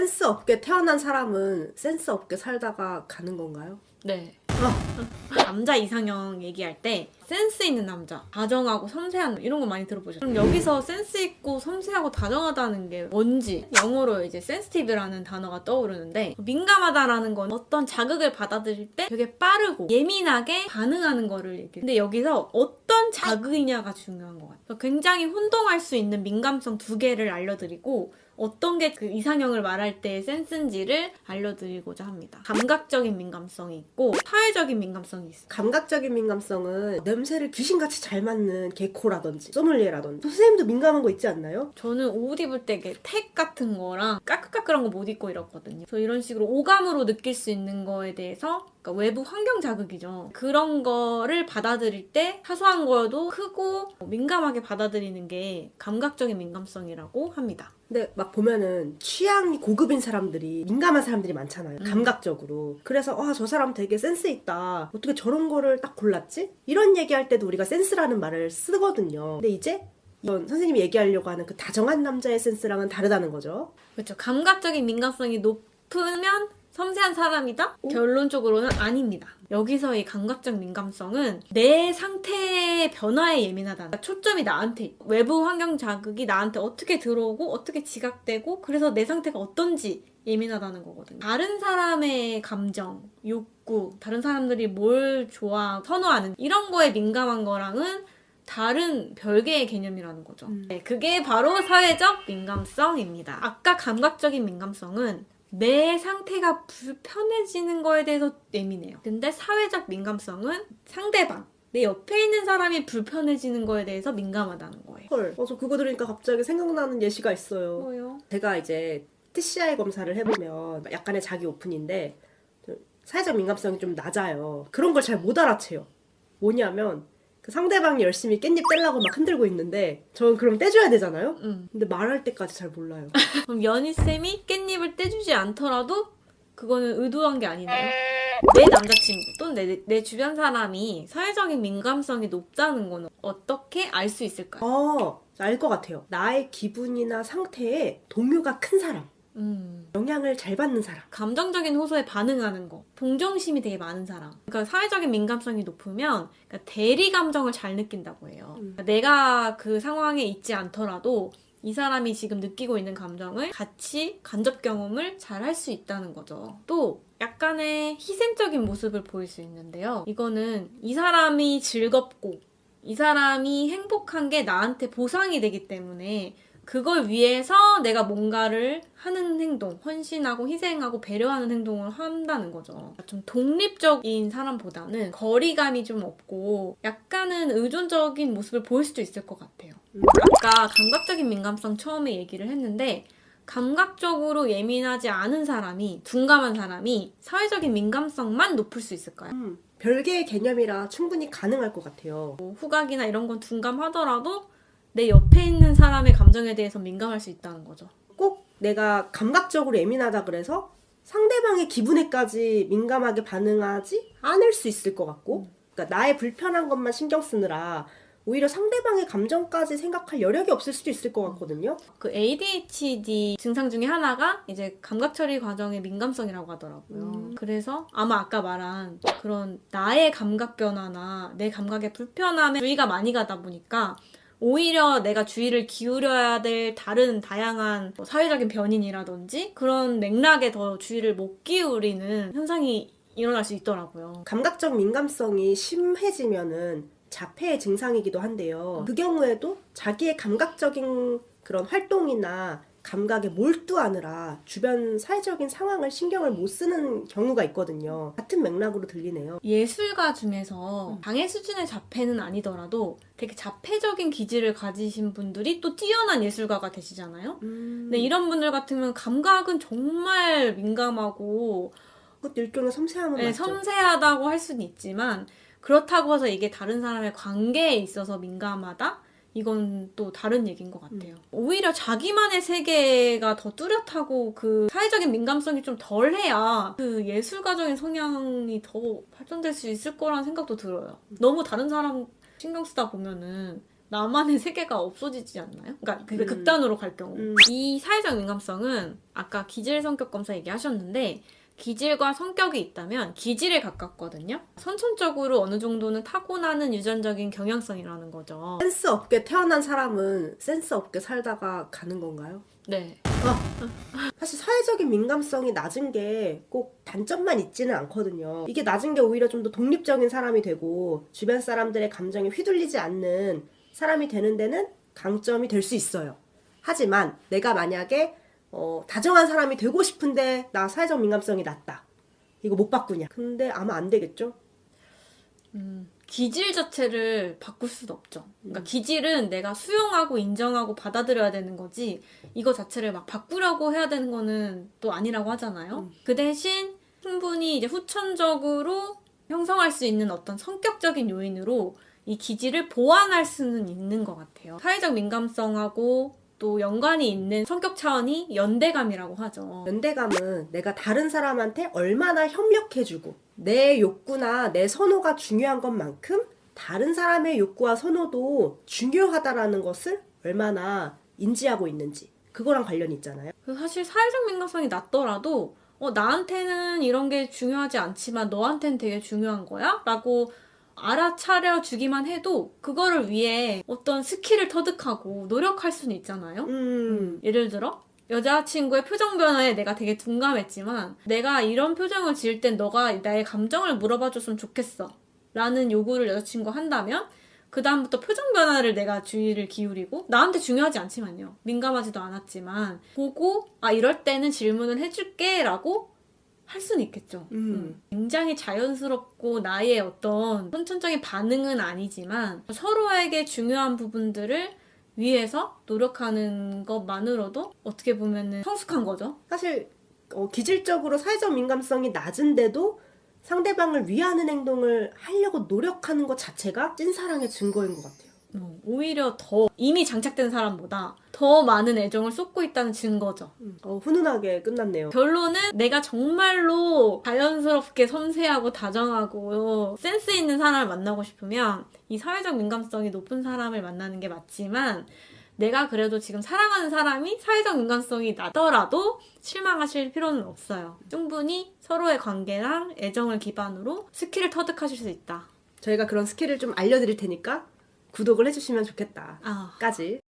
센스 없게 태어난 사람은 센스 없게 살다가 가는 건가요? 네. 남자 이상형 얘기할 때 센스 있는 남자, 다정하고 섬세한 이런 거 많이 들어보셨죠? 그럼 여기서 센스 있고 섬세하고 다정하다는 게 뭔지 영어로 이제 sensitive라는 단어가 떠오르는데 민감하다라는 건 어떤 자극을 받아들일 때 되게 빠르고 예민하게 반응하는 거를 얘기해요. 근데 여기서 어떤 자극이냐가 중요한 것 같아요. 굉장히 혼동할 수 있는 민감성 두 개를 알려드리고 어떤 게 그 이상형을 말할 때의 센스인지를 알려드리고자 합니다. 감각적인 민감성이 있고 사회적인 민감성이 있어요. 감각적인 민감성은 냄새를 귀신같이 잘 맡는 개코라든지 소믈리에라든지 선생님도 민감한 거 있지 않나요? 저는 옷 입을 때 택 같은 거랑 까끌까끌한 거 못 입고 이렇거든요. 그래서 이런 식으로 오감으로 느낄 수 있는 거에 대해서 그러니까 외부 환경 자극이죠. 그런 거를 받아들일 때 사소한 거여도 크고 민감하게 받아들이는 게 감각적인 민감성이라고 합니다. 근데 막 보면은 취향이 고급인 사람들이 민감한 사람들이 많잖아요. 감각적으로. 그래서 저 사람 되게 센스 있다. 어떻게 저런 거를 딱 골랐지? 이런 얘기할 때도 우리가 센스라는 말을 쓰거든요. 근데 이제 이건 선생님이 얘기하려고 하는 그 다정한 남자의 센스랑은 다르다는 거죠. 그렇죠. 감각적인 민감성이 높으면 섬세한 사람이다? 결론적으로는 아닙니다. 여기서 이 감각적 민감성은 내 상태의 변화에 예민하다. 초점이 나한테 있고 외부 환경 자극이 나한테 어떻게 들어오고 어떻게 지각되고 그래서 내 상태가 어떤지 예민하다는 거거든요. 다른 사람의 감정, 욕구, 다른 사람들이 뭘 좋아, 선호하는 이런 거에 민감한 거랑은 다른 별개의 개념이라는 거죠. 네, 그게 바로 사회적 민감성입니다. 아까 감각적인 민감성은 내 상태가 불편해지는 거에 대해서 예민해요. 근데 사회적 민감성은 상대방, 내 옆에 있는 사람이 불편해지는 거에 대해서 민감하다는 거예요. 헐, 저 그거 들으니까 갑자기 생각나는 예시가 있어요. 뭐요? 제가 이제 TCI 검사를 해보면 약간의 자기 오픈인데 사회적 민감성이 좀 낮아요. 그런 걸 잘 못 알아채요. 뭐냐면 그 상대방이 열심히 깻잎 떼려고 막 흔들고 있는데 저는 그럼 떼줘야 되잖아요? 근데 말할 때까지 잘 몰라요. 그럼 연희쌤이 깻잎을 떼주지 않더라도 그거는 의도한 게 아니네요. 내 남자친구 또는 내 주변 사람이 사회적인 민감성이 높다는 거는 어떻게 알 수 있을까요? 알 것 같아요. 나의 기분이나 상태에 동요가 큰 사람. 영향을 잘 받는 사람. 감정적인 호소에 반응하는 거. 동정심이 되게 많은 사람. 그러니까 사회적인 민감성이 높으면 그러니까 대리 감정을 잘 느낀다고 해요. 그러니까 내가 그 상황에 있지 않더라도 이 사람이 지금 느끼고 있는 감정을 같이 간접 경험을 잘 할 수 있다는 거죠. 또 약간의 희생적인 모습을 보일 수 있는데요. 이거는 이 사람이 즐겁고 이 사람이 행복한 게 나한테 보상이 되기 때문에 그걸 위해서 내가 뭔가를 하는 행동, 헌신하고 희생하고 배려하는 행동을 한다는 거죠. 좀 독립적인 사람보다는 거리감이 좀 없고 약간은 의존적인 모습을 보일 수도 있을 것 같아요. 아까 감각적인 민감성 처음에 얘기를 했는데 감각적으로 예민하지 않은 사람이, 둔감한 사람이 사회적인 민감성만 높을 수 있을까요? 별개의 개념이라 충분히 가능할 것 같아요. 뭐 후각이나 이런 건 둔감하더라도 내 옆에 있는 사람의 감정에 대해서 민감할 수 있다는 거죠. 꼭 내가 감각적으로 예민하다 그래서 상대방의 기분에까지 민감하게 반응하지 않을 수 있을 것 같고 그러니까 나의 불편한 것만 신경 쓰느라 오히려 상대방의 감정까지 생각할 여력이 없을 수도 있을 것 같거든요. 그 ADHD 증상 중에 하나가 이제 감각 처리 과정의 민감성이라고 하더라고요. 그래서 아마 아까 말한 그런 나의 감각 변화나 내 감각의 불편함에 주의가 많이 가다 보니까 오히려 내가 주의를 기울여야 될 다른 다양한 사회적인 변인이라든지 그런 맥락에 더 주의를 못 기울이는 현상이 일어날 수 있더라고요. 감각적 민감성이 심해지면은 자폐의 증상이기도 한데요. 그 경우에도 자기의 감각적인 그런 활동이나 감각에 몰두하느라 주변 사회적인 상황을 신경을 못 쓰는 경우가 있거든요. 같은 맥락으로 들리네요. 예술가 중에서 장애 수준의 자폐는 아니더라도 되게 자폐적인 기질을 가지신 분들이 또 뛰어난 예술가가 계시잖아요. 근데 이런 분들 같으면 감각은 정말 민감하고 그것도 일종의 섬세함은 네, 맞죠? 섬세하다고 할 수는 있지만 그렇다고 해서 이게 다른 사람의 관계에 있어서 민감하다? 이건 또 다른 얘기인 것 같아요. 오히려 자기만의 세계가 더 뚜렷하고 그 사회적인 민감성이 좀 덜해야 그 예술가적인 성향이 더 발전될 수 있을 거라는 생각도 들어요. 너무 다른 사람 신경 쓰다 보면은 나만의 세계가 없어지지 않나요? 그러니까 그게 극단으로 갈 경우. 이 사회적 민감성은 아까 기질 성격 검사 얘기하셨는데 기질과 성격이 있다면 기질에 가깝거든요. 선천적으로 어느 정도는 타고나는 유전적인 경향성이라는 거죠. 센스 없게 태어난 사람은 센스 없게 살다가 가는 건가요? 네. 사실 사회적인 민감성이 낮은 게 꼭 단점만 있지는 않거든요. 이게 낮은 게 오히려 좀 더 독립적인 사람이 되고 주변 사람들의 감정에 휘둘리지 않는 사람이 되는 데는 강점이 될 수 있어요. 하지만 내가 만약에 다정한 사람이 되고 싶은데 나 사회적 민감성이 낮다. 이거 못 바꾸냐? 근데 아마 안 되겠죠? 기질 자체를 바꿀 수도 없죠. 그러니까 기질은 내가 수용하고 인정하고 받아들여야 되는 거지 이거 자체를 막 바꾸려고 해야 되는 거는 또 아니라고 하잖아요. 그 대신 충분히 이제 후천적으로 형성할 수 있는 어떤 성격적인 요인으로 이 기질을 보완할 수는 있는 것 같아요. 사회적 민감성하고 또 연관이 있는 성격 차원이 연대감이라고 하죠. 연대감은 내가 다른 사람한테 얼마나 협력해주고 내 욕구나 내 선호가 중요한 것만큼 다른 사람의 욕구와 선호도 중요하다라는 것을 얼마나 인지하고 있는지 그거랑 관련이 있잖아요. 사실 사회적 민감성이 낮더라도 나한테는 이런 게 중요하지 않지만 너한테는 되게 중요한 거야? 라고 알아차려 주기만 해도 그거를 위해 어떤 스킬을 터득하고 노력할 수는 있잖아요. 예를 들어 여자친구의 표정 변화에 내가 되게 둔감했지만 내가 이런 표정을 지을 땐 너가 나의 감정을 물어봐줬으면 좋겠어 라는 요구를 여자친구가 한다면 그 다음부터 표정 변화를 내가 주의를 기울이고 나한테 중요하지 않지만요. 민감하지도 않았지만 보고 이럴 때는 질문을 해줄게 라고 할 수는 있겠죠. 굉장히 자연스럽고 나의 어떤 선천적인 반응은 아니지만 서로에게 중요한 부분들을 위해서 노력하는 것만으로도 어떻게 보면 성숙한 거죠. 사실 기질적으로 사회적 민감성이 낮은데도 상대방을 위하는 행동을 하려고 노력하는 것 자체가 찐사랑의 증거인 것 같아요. 오히려 더 이미 장착된 사람보다 더 많은 애정을 쏟고 있다는 증거죠. 훈훈하게 끝났네요. 결론은 내가 정말로 자연스럽게 섬세하고 다정하고 센스 있는 사람을 만나고 싶으면 이 사회적 민감성이 높은 사람을 만나는 게 맞지만 내가 그래도 지금 사랑하는 사람이 사회적 민감성이 나더라도 실망하실 필요는 없어요. 충분히 서로의 관계랑 애정을 기반으로 스킬을 터득하실 수 있다. 저희가 그런 스킬을 좀 알려드릴 테니까 구독을 해주시면 좋겠다. 아. 까지.